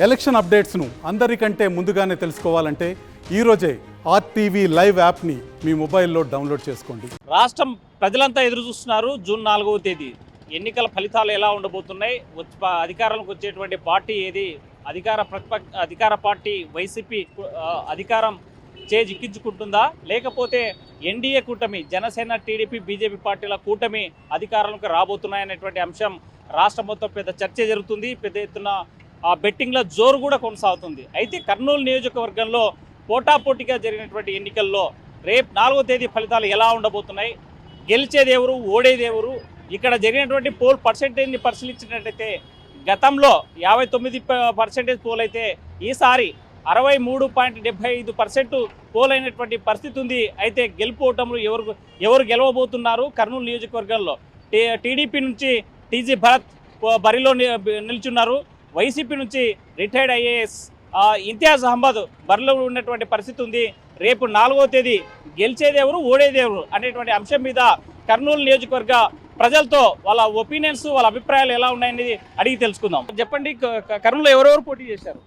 Election అప్డేట్స్ను అందరికంటే ముందుగానే తెలుసుకోవాలంటే ఈరోజే ఆర్టీవీ లైవ్ యాప్ని మీ మొబైల్లో డౌన్లోడ్ చేసుకోండి. రాష్ట్రం ప్రజలంతా ఎదురు చూస్తున్నారు. జూన్ 4వ తేదీ ఎన్నికల ఫలితాలు ఎలా ఉండబోతున్నాయి, అధికారంలోకి వచ్చేటువంటి పార్టీ ఏది, అధికార పార్టీ వైసీపీ అధికారం చేజిక్కించుకుంటుందా, లేకపోతే ఎన్డీఏ కూటమి జనసేన టీడీపీ బీజేపీ పార్టీల కూటమి అధికారంలోకి రాబోతున్నాయనేటువంటి అంశం రాష్ట్రం మొత్తం పెద్ద చర్చ జరుగుతుంది. పెద్ద ఎత్తున బెట్టింగ్ల జోరు కూడా కొనసాగుతుంది. అయితే కర్నూలు నియోజకవర్గంలో పోటాపోటీగా జరిగినటువంటి ఎన్నికల్లో రేపు 4వ తేదీ ఫలితాలు ఎలా ఉండబోతున్నాయి, గెలిచేది ఎవరు, ఓడేది ఎవరు, ఇక్కడ జరిగినటువంటి పోల్ పర్సెంటేజ్ని పరిశీలించినట్టయితే గతంలో 59% పోల్ అయితే ఈసారి 63.75% పోల్ అయినటువంటి పరిస్థితి ఉంది. అయితే గెలుపోవటంలో ఎవరు గెలవబోతున్నారు? కర్నూలు నియోజకవర్గంలో టీడీపీ నుంచి టీజీ భరత్ బరిలో నిల్చున్నారు. వైసీపీ నుంచి రిటైర్డ్ ఐఏఎస్ ఇంతియాజ్ అహ్మద్ బరిలో ఉన్నటువంటి పరిస్థితి ఉంది. రేపు 4వ తేదీ గెలిచేది ఎవరు, ఓడేది ఎవరు అనేటువంటి అంశం మీద కర్నూలు నియోజకవర్గ ప్రజలతో వాళ్ళ ఒపీనియన్స్, వాళ్ళ అభిప్రాయాలు ఎలా ఉన్నాయనేది అడిగి తెలుసుకుందాం. చెప్పండి, కర్నూలులో ఎవరెవరు పోటీ చేశారు?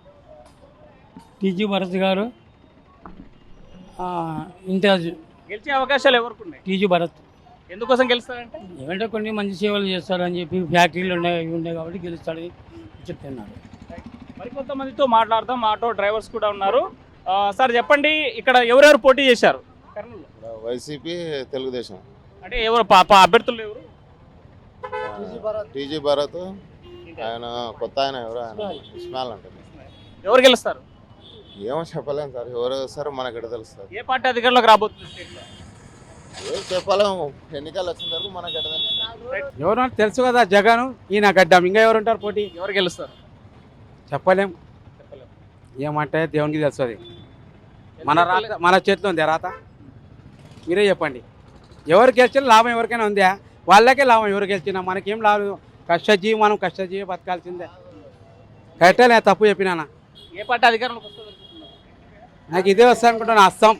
టీజీ భరత్ గారు, ఇంతియాజ్. గెలిచే అవకాశాలు ఎవరికి ఉన్నాయి? టీజీ భరత్. ఎందుకోసం గెలుస్తారంటే ఏమంటే కొన్ని మంచి సేవలు చేస్తారని చెప్పి ఫ్యాక్టరీలు ఉన్నాయి కాబట్టి గెలుస్తాడని చెప్తున్నారు. మరికొంతమందితో మాట్లాడదాం. ఆటో డ్రైవర్స్ కూడా ఉన్నారు. సార్ చెప్పండి, ఇక్కడ ఎవరెవరు పోటీ చేశారు కర్నూలులో? వైసీపీ, తెలుగుదేశం. అంటే ఎవరు అభ్యర్థులు ఎవరు? టీజీ భరత్, ఆయన కొత్త ఆయన ఎవరు, ఆయన ఇస్మాయిల్ అంటే. ఎవరు గెలుస్తారు? ఏమో చెప్పలేము సార్, ఎవరు వస్తారు మనకి తెలుస్తుంది. ఏ పార్టీ అధికారంలోకి రాబోతుంది స్టేట్లో? ఏం చెప్పలేము, ఎన్నికలు వచ్చిన వరకు మనకి తెలుస్తుంది. ఎవరు తెలుసు కదా, జగన్, ఈయన గడ్డం, ఇంకా ఎవరు ఉంటారు పోటీ? ఎవరు గెలుస్తారు చెప్పలేం. ఏమంటే దేవునికి తెలుస్తుంది. మన చేతిలో ఉంది రాత. మీరే చెప్పండి, ఎవరు గెలిచినా లాభం ఎవరికైనా ఉందా? వాళ్ళకే లాభం. ఎవరు గెలిచినా మనకేం లాభం? కష్టజీవి, మనం కష్టజీవి బతకాల్సిందే. కరెక్టే, తప్పు చెప్పినా. ఏ పార్టీ అధికారంలోకి వస్తుంది? నాకు ఇదే వస్తా అనుకుంటాను. అస్సాం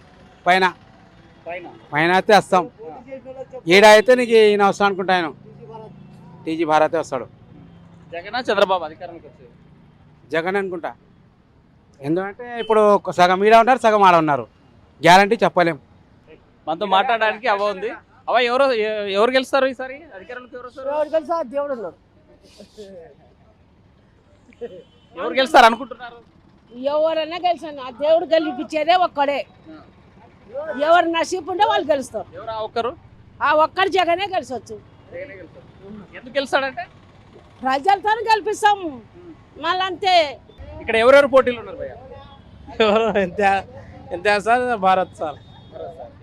పైన అయితే అస్సాం. ఈడైతే నీకు ఈయన వస్తా అనుకుంటాను. టీజీ భారతే వస్తాడు. జగన్, చంద్రబాబు అధికారంలోకి వచ్చేది? జగన్ అనుకుంటా. ఎందుకంటే ఇప్పుడు సగం ఈడ ఉన్నారు, సగం ఆడ ఉన్నారు. గ్యారంటీ చెప్పలేం. మనతో మాట్లాడడానికి అవ ఉంది. ఎవరు గెలుస్తారు ఈసారి అధికారంలోకి? దేవుడు ఉన్నాడు. ఎవరు గెలుస్తారు అనుకుంటున్నారు? ఎవరైనా గెలిచాను, ఆ దేవుడు గెలిపించేదే ఒక్కడే. ఎవరు నసీబు ఉంటే వాళ్ళు గెలుస్తారు. ఎవరు ఆ ఒక్కరు? ఆ ఒక్కడు జగనే గెలిచొచ్చు. ఎందుకు గెలుస్తాడంటే ప్రజలతో గెలిపిస్తాము మళ్ళీ అంతే. ఇక్కడ ఎవరెవరు పోటీలు ఉన్నారు భయ్యా? ఎంత సార్? భారత్ సార్.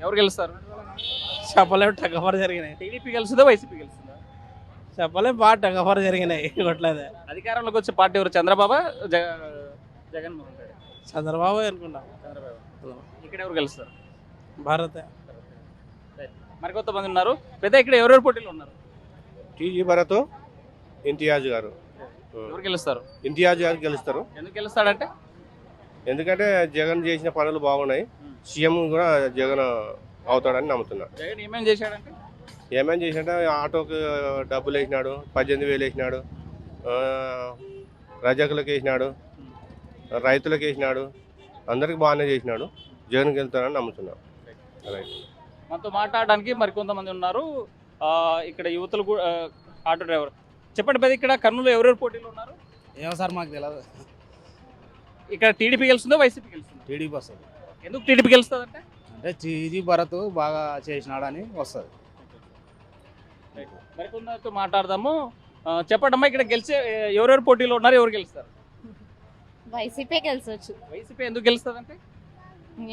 ఎవరు గెలుస్తారు? చెప్పలేము, టగఫర్ జరిగినాయి. టీడీపీ గెలుస్తుందా, వైసీపీ గెలుస్తుందా? చెప్పలేము, బాగా టగఫర్ జరిగినాయి. కొట్లేదే. అధికారంలోకి వచ్చే పార్టీ ఎవరు? చంద్రబాబు, జగన్మోహన్ రెడ్డి? చంద్రబాబు అనుకుంటా. ఇక్కడ ఎవరు గెలుస్తారు? భారత్. మరికొంతమంది ఉన్నారు. పెద్ద ఇక్కడ ఎవరెవరు పోటీలు ఉన్నారు? టీజీ భరత్, ఇంతియాజ్ గారు. ఎవరు గెలుస్తారు? ఇంతియాజ్ గారు గెలుస్తారు. ఎందుకు గెలుస్తాడంటే? ఎందుకంటే జగన్ చేసిన పనులు బాగున్నాయి. సీఎం కూడా జగన్ అవుతాడని నమ్ముతున్నా. జగన్ ఏమేం చేశాడంటే? ఏమేమి చేసినట్టే ఆటోకి డబ్బులు వేసినాడు, 18,000 వేసినాడు, రజకులకు వేసినాడు, రైతులకు వేసినాడు, అందరికి బాగానే చేసినాడు. జగన్ గెలుతాడని నమ్ముతున్నాను. మనతో మాట్లాడడానికి మరికొంతమంది ఉన్నారు. ఇక్కడ యువతలు కూడా. ఆటో డ్రైవర్, చెప్పండి పెద్ద, ఇక్కడ కర్నూలు ఎవరెవరు పోటీలు ఉన్నారు? ఏమో సార్, మాకు తెలియదు. ఇక్కడ టీడీపీ గెలుస్తుందా, వైసీపీ గెలుస్తుందా? టీడీపీ వస్తుంది. ఎందుకు టీడీపీ గెలుస్తుంది అంటే టీజీ భరత్ బాగా చేసినాడని వస్తుంది. మరికొందరితో మాట్లాడదాము. చెప్పండమ్మా, ఇక్కడ గెలిచే ఎవరెవరు పోటీలో ఉన్నారు, ఎవరు గెలుస్తారు? వైసీపీ గెలిచొచ్చు. వైసీపీ ఎందుకు గెలుస్తుంది అంటే?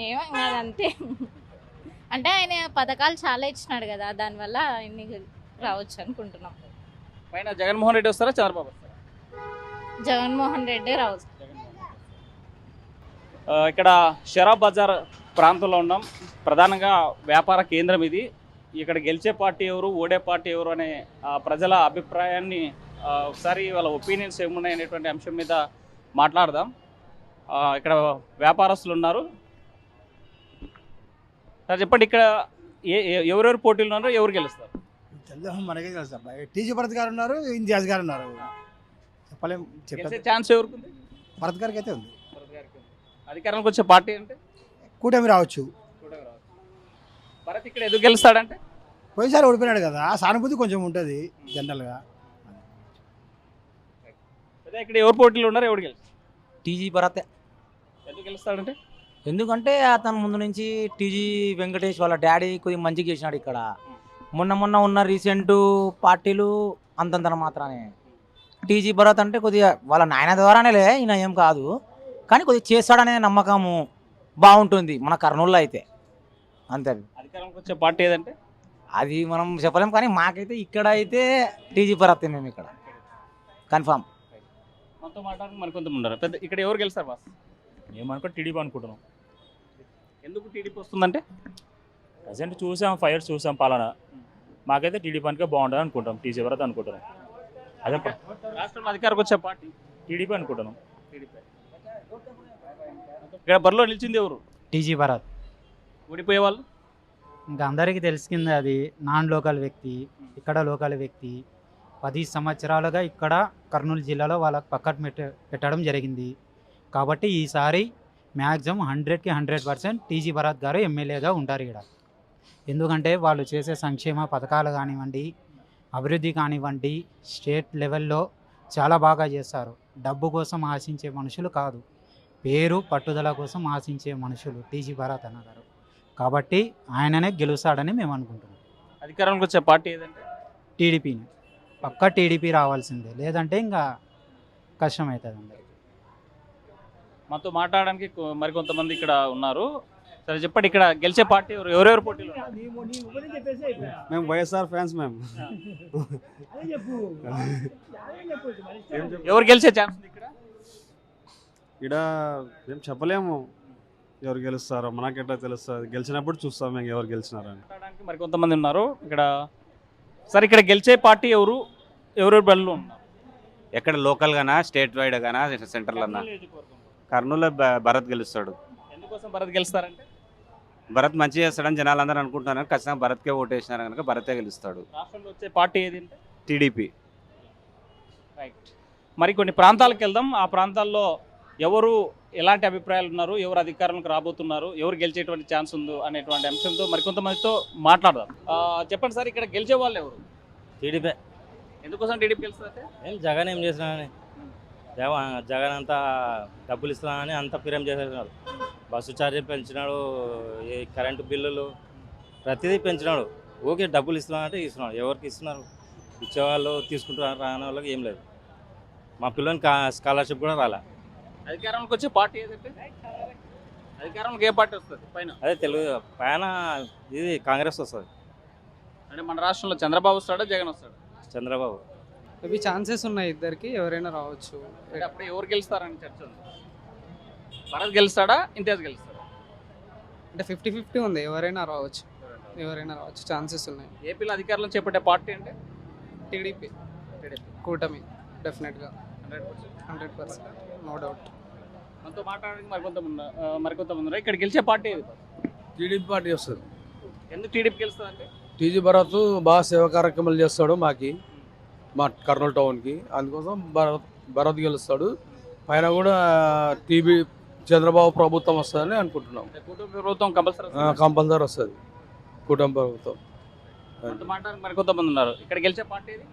ఏమో అదంతే. అంటే ఆయన పథకాలు చాలా ఇచ్చినాడు కదా, దానివల్ల ఇన్ని రావచ్చు అనుకుంటున్నాం. పైన జగన్మోహన్ రెడ్డి వస్తారా, చంద్రబాబు వస్తారా? జగన్మోహన్ రెడ్డి రావచ్చు. ఇక్కడ షరాబ్ బజార్ ప్రాంతంలో ఉన్నాం. ప్రధానంగా వ్యాపార కేంద్రం ఇది. ఇక్కడ గెలిచే పార్టీ ఎవరు, ఓడే పార్టీ ఎవరు అనే ప్రజల అభిప్రాయాన్ని ఒకసారి వాళ్ళ ఒపీనియన్స్ ఏమున్నాయి అనేటువంటి అంశం మీద మాట్లాడదాం. ఇక్కడ వ్యాపారస్తులు ఉన్నారు. సార్ చెప్పండి, ఇక్కడ ఎవరెవరు పోటీలు ఉన్నారు, ఎవరు గెలుస్తారు? మనకే తెలుసు. టీజీ భరత్ గారు ఉన్నారు, ఇంతియాజ్ గారు ఉన్నారు. చెప్పలేం. ఛాన్స్ ఎవరికి ఉంది? భరత్ గారికి అయితే ఉంది. అధికారంలోకి వచ్చే పార్టీ అంటే కూటమి రావచ్చు. భరత్ ఇక్కడ ఎందుకు గెలుస్తాడంటే పోయినసారి ఓడిపోయినాడు కదా, సానుభూతి కొంచెం ఉంటుంది జనరల్గా. అదే ఇక్కడ ఎవరు పోటీలు ఉన్నారు, ఎవరు గెలుస్తారు? టీజీ భరత్. ఎందుకు గెలుస్తాడంటే ఎందుకంటే అతను ముందు నుంచి టీజీ వెంకటేష్ వాళ్ళ డాడీ కొద్దిగా మంచిగా చేసినాడు ఇక్కడ. మొన్న ఉన్న రీసెంట్ పార్టీలు అంతంతన మాత్రానే. టీజీ భరత్ అంటే కొద్దిగా వాళ్ళ నాయన ద్వారానేలే, ఈయన ఏం కాదు, కానీ కొద్దిగా చేస్తాడనే నమ్మకము బాగుంటుంది మన కర్నూలులో అయితే. అంతే. అధికారంలోకి వచ్చే పార్టీ ఏదంటే అది మనం చెప్పలేం, కానీ మాకైతే ఇక్కడ అయితే టీజీ భరత్ మేము ఇక్కడ కన్ఫామ్. మనతో మాట్లాడడానికి మరికొంత ఉన్నారు. పెద్ద ఇక్కడ ఎవరు గెలుస్తారు బాస్? మేమనుకో టీడీపీ అనుకుంటున్నాం. ఎందుకు టీడీపీ వస్తుందంటే ప్రజెంట్ చూసాం, 5 years చూసాం పాలన. మాకైతే టీడీపీ అనుకే బాగుంటుంది అనుకుంటాం. టీజీ భరత్ అనుకుంటున్నాం. అదే రాష్ట్రంలో అధికారంకి వచ్చే పార్టీ టీడీపీ అనుకుంటున్నాం. ఇక్కడ బరిలో నిలిచింది ఎవరు? టీజీ భరత్. ఓడిపోయే వాళ్ళు ఇంకా అందరికీ తెలిసిందే, అది నాన్ లోకల్ వ్యక్తి, ఇక్కడ లోకల్ వ్యక్తి. 10 సంవత్సరాలుగా ఇక్కడ కర్నూలు జిల్లాలో వాళ్ళకి పక్కన పెట్టడం జరిగింది. కాబట్టి ఈసారి మ్యాక్సిమం 100కి 100% టీజీ భరత్ గారు ఎమ్మెల్యేగా ఉంటారు ఇక్కడ. ఎందుకంటే వాళ్ళు చేసే సంక్షేమ పథకాలు కానివ్వండి, అభివృద్ధి కానివ్వండి, స్టేట్ లెవెల్లో చాలా బాగా చేస్తారు. డబ్బు కోసం ఆశించే మనుషులు కాదు, పేరు పట్టుదల కోసం ఆశించే మనుషులు టీజీ భరత్ అన్నగారు. కాబట్టి ఆయననే గెలుస్తాడని మేము అనుకుంటున్నాం. అధికారంలోకి వచ్చే పార్టీ ఏదంటే టీడీపీని పక్కా టీడీపీ రావాల్సిందే, లేదంటే ఇంకా కష్టమవుతుంది అందరికి. మనతో మాట్లాడడానికి మరికొంతమంది ఇక్కడ ఉన్నారు. సరే చెప్పండి, ఇక్కడ గెలిచే పార్టీ ఎవరెవరు పోటీలు ఉన్నారు? మేము వైఎస్ఆర్ ఫ్యాన్స్ మేము. ఎవరు గెలిచే ఛాన్స్ ఉంది ఇక్కడ? ఇక్కడ మేము చెప్పలేము ఎవరు గెలుస్తారో, మనకెట్లా తెలుస్తుంది, గెలిచినప్పుడు చూస్తాం మేము ఎవరు గెలిచినారని. మాట్లాడడానికి మరికొంతమంది ఉన్నారు ఇక్కడ. సరే ఇక్కడ గెలిచే పార్టీ ఎవరెవరు బళ్ళు ఉన్నారు? ఎక్కడ లోకల్ గానా, స్టేట్ వైడ్ గానా, సెంట్రల్ అన్నా? కర్నూలులో భరత్ గెలుస్తాడు. ఎందుకోసం భరత్ గెలుస్తారంటే భరత్ మంచి చేస్తాడని జనాలు అందరూ అనుకుంటున్నారు. ఖచ్చితంగా భరత్కే ఓటేసినారు కనుక భరతే గెలుస్తాడు. రాష్ట్రంలో వచ్చే పార్టీ ఏది అంటే టీడీపీ. రైట్. మరి కొన్ని ప్రాంతాలకు వెళ్దాం. ఆ ప్రాంతాల్లో ఎవరు ఎలాంటి అభిప్రాయాలు ఉన్నారు, ఎవరు అధికారంలోకి రాబోతున్నారు, ఎవరు గెలిచేటువంటి ఛాన్స్ ఉందో అనేటువంటి అంశంతో మరికొంతమందితో మాట్లాడదాం. చెప్పండి సార్, ఇక్కడ గెలిచే వాళ్ళు ఎవరు? టీడీపీ. ఎందుకోసం టీడీపీ గెలుస్తారంటే ఏం జగన్ ఏం చేసినాడని, జగన్ అంతా డబ్బులు ఇస్తున్నానని అంత ఫిరం చేసేసినాడు. బస్సు ఛార్జీలు పెంచినాడు, ఈ కరెంటు బిల్లులు ప్రతిదీ పెంచినాడు. ఓకే డబ్బులు ఇస్తున్నానంటే ఇస్తున్నాడు. ఎవరికి ఇస్తున్నారు? ఇచ్చేవాళ్ళు తీసుకుంటారు, రాని వాళ్ళకి ఏం లేదు. మా పిల్లలకి స్కాలర్షిప్ కూడా రాలే. అధికారంలోకి వచ్చే పార్టీ ఏదంటే అధికారంలోకి ఏ పార్టీ వస్తుంది పైన? అదే తెలుగు పైన ఇది కాంగ్రెస్ వస్తుంది. అంటే మన రాష్ట్రంలో చంద్రబాబు వస్తాడా, జగన్ వస్తాడా? చంద్రబాబు. మేబీ ఛాన్సెస్ ఉన్నాయి, ఇద్దరికి ఎవరైనా రావచ్చు. అంటే అప్పుడు ఎవరు గెలుస్తారని చర్చ ఉంది. భరత్ గెలుస్తాడా, ఇంతియాజ్ గెలుస్తాడా? అంటే 50-50 ఉంది, ఎవరైనా రావచ్చు, ఛాన్సెస్ ఉన్నాయి. ఏపీలో అధికారంలో చేపట్టే పార్టీ అంటే టీడీపీ కూటమి డెఫినెట్గా 100%, నో డౌట్. మనతో మాట్లాడడానికి మరికొంతమంది ఉన్నారు. ఇక్కడ గెలిచే పార్టీ ఏది? టీడీపీ పార్టీ వస్తుంది. ఎందుకు టీడీపీ గెలుస్తుంది అంటే టీజీ భరత్ బాగా సేవా కార్యక్రమాలు చేస్తాడు మా కర్నూలు టౌన్కి, అందుకోసం భరత్ గెలుస్తాడు. పైన కూడా టీబీ చంద్రబాబు ప్రభుత్వం వస్తుందని అనుకుంటున్నాం. కుటుంబ ప్రభుత్వం కంపల్సరీ వస్తుంది, కుటుంబ ప్రభుత్వం. మాట్లాడడానికి మరికొంతమంది ఉన్నారు. ఇక్కడ గెలిచే పార్టీ ఏది?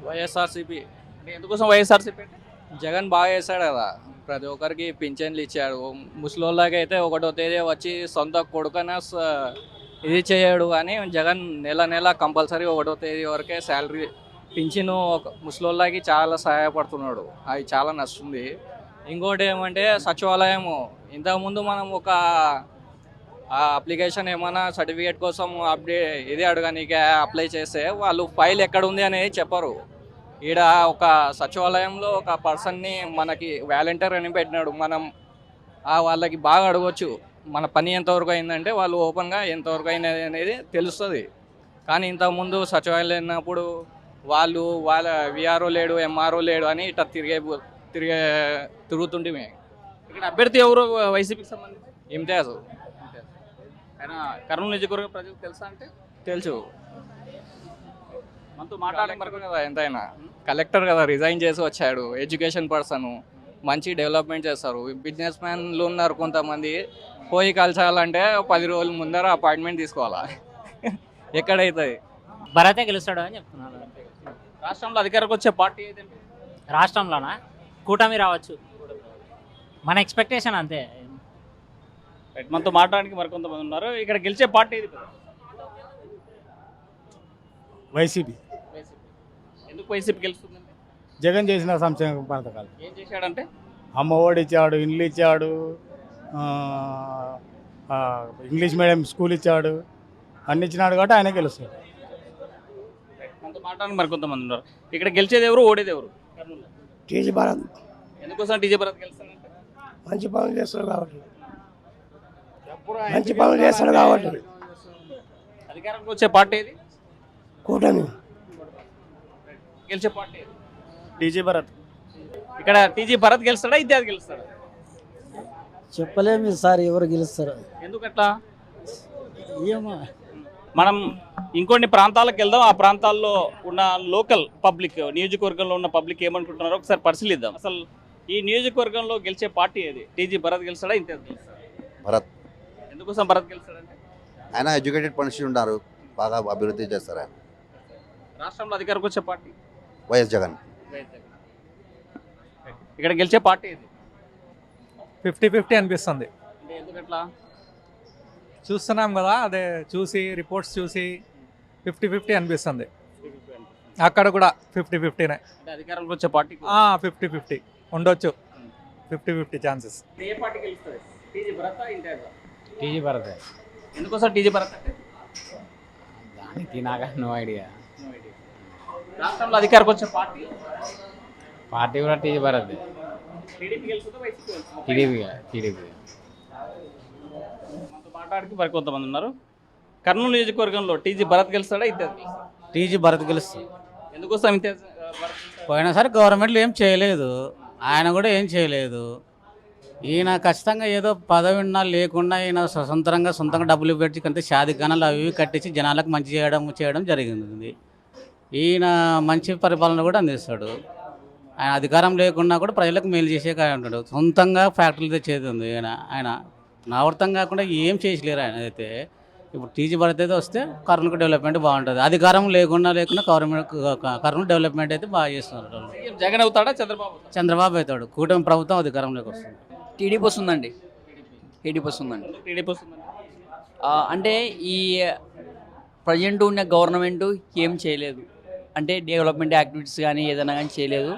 వైఎస్ఆర్సీపీ. అంటే ఎందుకోసం వైఎస్ఆర్సీపీ అంటే జగన్ బాగా చేశాడు కదా, ప్రతి ఒక్కరికి పింఛన్లు ఇచ్చాడు. ముసలోళ్ళకి అయితే 1వ తేదీ వచ్చి సొంత కొడుకన ఇది చేయడు, కానీ జగన్ నెల కంపల్సరీ 1వ తేదీ వరకే శాలరీ పింఛను ముసలోళ్ళకి చాలా సహాయపడుతున్నాడు. అది చాలా నచ్చుతుంది. ఇంకోటి ఏమంటే సచివాలయము, ఇంతకుముందు మనం ఒక అప్లికేషన్ ఏమైనా సర్టిఫికేట్ కోసం ఇది అడగడానికి అప్లై చేస్తే వాళ్ళు ఫైల్ ఎక్కడ ఉంది అనేది చెప్పరు. ఈడ ఒక సచివాలయంలో ఒక పర్సన్ని మనకి వాలంటీర్ అని పెట్టినాడు. మనం వాళ్ళకి బాగా అడగవచ్చు మన పని ఎంతవరకు అయిందంటే వాళ్ళు ఓపెన్గా ఎంతవరకు అయినది అనేది తెలుస్తుంది. కానీ ఇంతకుముందు సచివాలయం వెళ్ళినప్పుడు వాళ్ళ విఆర్ఓ లేడు, ఎంఆర్ఓ లేడు అని ఇట్లా తిరుగుతుంటే ఇక్కడ అభ్యర్థి ఎవరు వైసీపీకి సంబంధించి? ఇంతియాజ్. ఆయన కర్నూలు నియోజకవర్గ ప్రజలకు తెలుసా అంటే? తెలుసు. మనతో మాట్లాడడం కదా, ఎంతైనా కలెక్టర్ కదా, రిజైన్ చేసి వచ్చాడు. ఎడ్యుకేషన్ పర్సన్, మంచి డెవలప్మెంట్ చేస్తారు. బిజినెస్ మ్యాన్లు ఉన్నారు కొంతమంది, పోయి కలిసాలంటే 10 రోజుల ముందర అపాయింట్మెంట్ తీసుకోవాలా. ఎక్కడైతుంది? భరతే గెలుస్తాడు అని చెప్తున్నాను. రాష్ట్రంలో అధికారంకి వచ్చే పార్టీ ఏదండి? రాష్ట్రంలోనా కూటమి రావచ్చు, మన ఎక్స్పెక్టేషన్ అంతే. రైట్, మనతో మాట్లాడడానికి మరికొంతమంది ఉన్నారు. ఇక్కడ గెలిచే పార్టీ ఏది? వైసీపీ ఎందుకు వైసీపీ గెలుస్తుందండి? జగన్ చేసిన సంక్షేమ పథకాలు, ఏం చేశాడంటే? అమ్మ ఒడి ఇచ్చాడు, ఇండ్లు ఇచ్చాడు, ఇంగ్లీష్ మీడియం స్కూల్ ఇచ్చాడు, అన్ని ఇచ్చినాడు కాబట్టి ఆయన గెలుస్తాడు. మనతో మాట్లాడడానికి మరికొంతమంది ఉన్నారు. ఇక్కడ గెలిచేది ఎవరు, ఓడేది ఎవరు? కర్నూలు టీజీ భారత్ ఎందుకోసం టీజీ భరత్ గెలుస్తానంటే? మంచి పనులు చేస్తాడు కాబట్టి, మంచి పనులు చేస్తాడు కాబట్టి. అధికారంకి వచ్చే పార్టీ ఏది? కూటమి గెలిచే పార్టీ ఏది? టీజీ భారత్. ఇక్కడ టీజీ భరత్ గెలుస్తాడా, ఇత్యాది గెలుస్తాడా? చెప్పలేము సార్ ఎవరు గెలుస్తారు. ఎందుకట్లా? ఏమో మనం ఇంకొన్ని ప్రాంతాలకు వెళ్దాం. ఆ ప్రాంతాల్లో ఉన్న లోకల్ పబ్లిక్, నియోజకవర్గంలో ఉన్న పబ్లిక్ ఏమనుకుంటున్నారో ఒకసారి పరిశీలిద్దాం. అసలు ఈ నియోజకవర్గంలో గెలిచే పార్టీ ఏది? టీజీ భరత్ గెలుస్తాడా, ఇంతేది గెలుస్తాడా? భరత్. ఎందుకోసం భరత్ గెలుస్తాడంటే? ఆయన ఎడ్యుకేటెడ్ మనిషి ఉన్నారు, బాగా అభివృద్ధి చేస్తారు ఆయన. రాష్ట్రంలో అధికారంకి వచ్చే పార్టీ వైఎస్ జగన్. ఇక్కడ గెలిచే పార్టీ ఏది? 50-50 అనిపిస్తుంది. అంటే ఎందుకట్లా? చూస్తున్నాం కదా, అదే చూసి రిపోర్ట్స్ చూసి 50-50 అనిపిస్తుంది. అక్కడ కూడా 50-50నే. అంటే అధికారంకి వచ్చే పార్టీ 50-50 ఉండొచ్చు, 50-50 ఛాన్సెస్. ఏ పార్టీ గెలుస్తుంది? టీజీ భరత్, ఇంతేదా? టీజీ భరతే. ఎందుకోసం టీజీ భరత్ అంటే? దానికి నాకు నో ఐడియా. రాష్ట్రంలో అధికారంకి వచ్చే పార్టీ పార్టీ కూడా టీజీ భరతే. టీడీపీ గెలుస్తుందా, వైసీపీ గెలుస్తుందా? టీడీపీ. మనతో మాట్లాడికి మరి కొంతమంది ఉన్నారు. కర్నూలు నియోజకవర్గంలో టీజీ భరత్ గెలుస్తాడా, ఇంతేది? టీజీ భరత్ గెలుస్తుంది. ఎందుకోసం ఇంతేది భరత్? పోయినసారి గవర్నమెంట్లు ఏం చేయలేదు, ఆయన కూడా ఏం చేయలేదు. ఈయన ఖచ్చితంగా ఏదో పదవి ఉన్నా లేకుండా ఈయన సొంతంగా డబ్బులు పెట్టి కంటే షాదిఖానాలు అవి ఇవి కట్టించి జనాలకు మంచి చేయడం జరిగింది. ఈయన మంచి పరిపాలన కూడా అందిస్తాడు. ఆయన అధికారం లేకున్నా కూడా ప్రజలకు మేలు చేసే ఉంటాడు. సొంతంగా ఫ్యాక్టరీలు తెచ్చేది ఉంది ఆయన నావర్తం కాకుండా ఏం చేసలేరు ఆయన అయితే. ఇప్పుడు టీజీ భరత్ అయితే వస్తే కర్నూలు డెవలప్మెంట్ బాగుంటుంది. అధికారం లేకుండా కర్నూలు డెవలప్మెంట్ అయితే బాగా చేస్తున్నారు. జగన్ అవుతాడా, చంద్రబాబు అవుతాడు. కూటమి ప్రభుత్వం అధికారంలోకి వస్తుంది. టీడీపీ వస్తుందండి. టీడీపీ వస్తుందండి. టీడీపీ వస్తుందండి. అంటే ఈ ప్రజెంట్ ఉన్న గవర్నమెంట్ ఏం చేయలేదు, అంటే డెవలప్మెంట్ యాక్టివిటీస్ కానీ ఏదైనా కానీ చేయలేదు.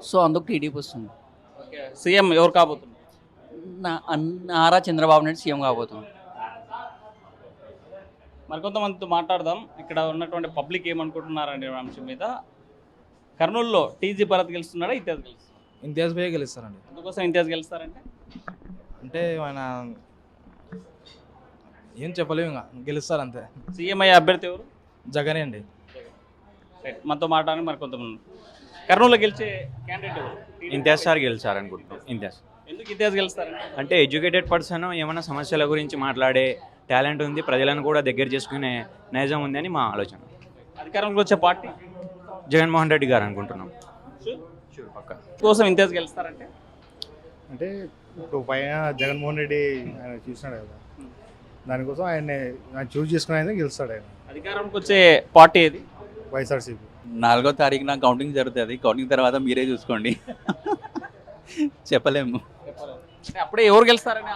సో అందుకు టీడీపీ వస్తుంది. సీఎం ఎవరు కాబోతున్నారు? నారా చంద్రబాబు నాయుడు సీఎం కాబోతున్నారు. మరికొంతమందితో మాట్లాడదాం. ఇక్కడ ఉన్నటువంటి పబ్లిక్ ఏమనుకుంటున్నారు అనే అంశం మీద. కర్నూలులో టీజీ భరత్ గెలుస్తున్నాడా, ఇంతియాజ్ గెలుస్తున్నాడా? ఇంతియాజ్ భయ్య గెలుస్తారండి. ఎందుకోసం ఇంతియాజ్ గెలుస్తారంటే? అంటే ఆయన ఏం చెప్పలేము, ఇంకా గెలుస్తారు అంతే. సీఎం అయ్యే అభ్యర్థి ఎవరు? జగనే అండి. మనతో మాట్లాడి మరి కొంతమంది. కర్నూలులో గెలిచే క్యాండిడేట్ ఎవరు? ఇంతియాజ్ సార్ గెలిచారనుకుంటున్నాం. ఇంతియాజ్. ఎందుకు ఇంతియాజ్ గెలుస్తారంటే? అంటే ఎడ్యుకేటెడ్ పర్సన్, ఏమైనా సమస్యల గురించి మాట్లాడే టాలెంట్ ఉంది, ప్రజలను కూడా దగ్గర చేసుకునే నైజం ఉంది అని మా ఆలోచన. అధికారంలోకి వచ్చే పార్టీ జగన్మోహన్ రెడ్డి గారు అనుకుంటున్నాం. పక్క కోసం ఇంతియాజ్ గెలుస్తారంటే? అంటే ఇప్పుడు పైన జగన్మోహన్ రెడ్డి ఆయన చూసినాడు కదా, దానికోసం ఆయన చూస్ చేసుకుని ఆయన గెలుస్తాడు. ఆయన అధికారంలోకి వచ్చే పార్టీ ఏది? వైఎస్ఆర్సీపీ. 4వ తారీఖున కౌంటింగ్ జరుగుతుంది. కౌంటింగ్ తర్వాత మీరే చూసుకోండి, చెప్పలేము. అప్పుడే ఎవరు గెలుస్తారనే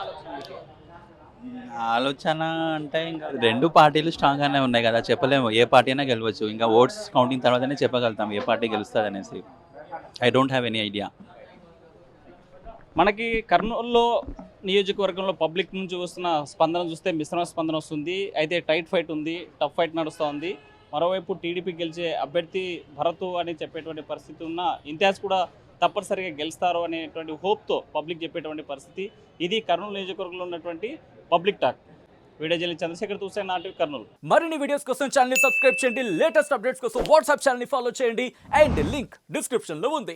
ఆలోచన అంటే ఇంకా 2 పార్టీలు స్ట్రాంగ్గానే ఉన్నాయి కదా, చెప్పలేము. ఏ పార్టీ అయినా గెలవచ్చు. ఇంకా ఓట్స్ కౌంటింగ్ తర్వాతనే చెప్పగలుగుతాం ఏ పార్టీ గెలుస్తుంది అనేసి. I don't have any idea. మనకి కర్నూలులో నియోజకవర్గంలో పబ్లిక్ నుంచి వస్తున్న స్పందన చూస్తే మిశ్రమ స్పందన వస్తుంది. అయితే టైట్ ఫైట్ ఉంది, టఫ్ ఫైట్ నడుస్తూ ఉంది. మరోవైపు టీడీపీ గెలిచే అభ్యర్థి భరత్ అని చెప్పేటువంటి పరిస్థితి ఉన్న ఇంతియాజ్ కూడా తప్పనిసరిగా గెలుస్తారు అనేటువంటి హోప్తో పబ్లిక్ చెప్పేటువంటి పరిస్థితి. ఇది కర్నూలు నియోజకవర్గంలో ఉన్నటువంటి public talk. Video journalist Chandrasekhar చూస్తే నాటివి కర్నూలు. మరిన్ని వీడియోస్ కోసం ఛానల్ ని సబ్స్క్రైబ్ చేయండి. లేటెస్ట్ అప్డేట్స్ కోసం వాట్సాప్ ఛానల్ ని ఫాలో చేయండి. అండ్ లింక్ డిస్క్రిప్షన్ లో ఉంది.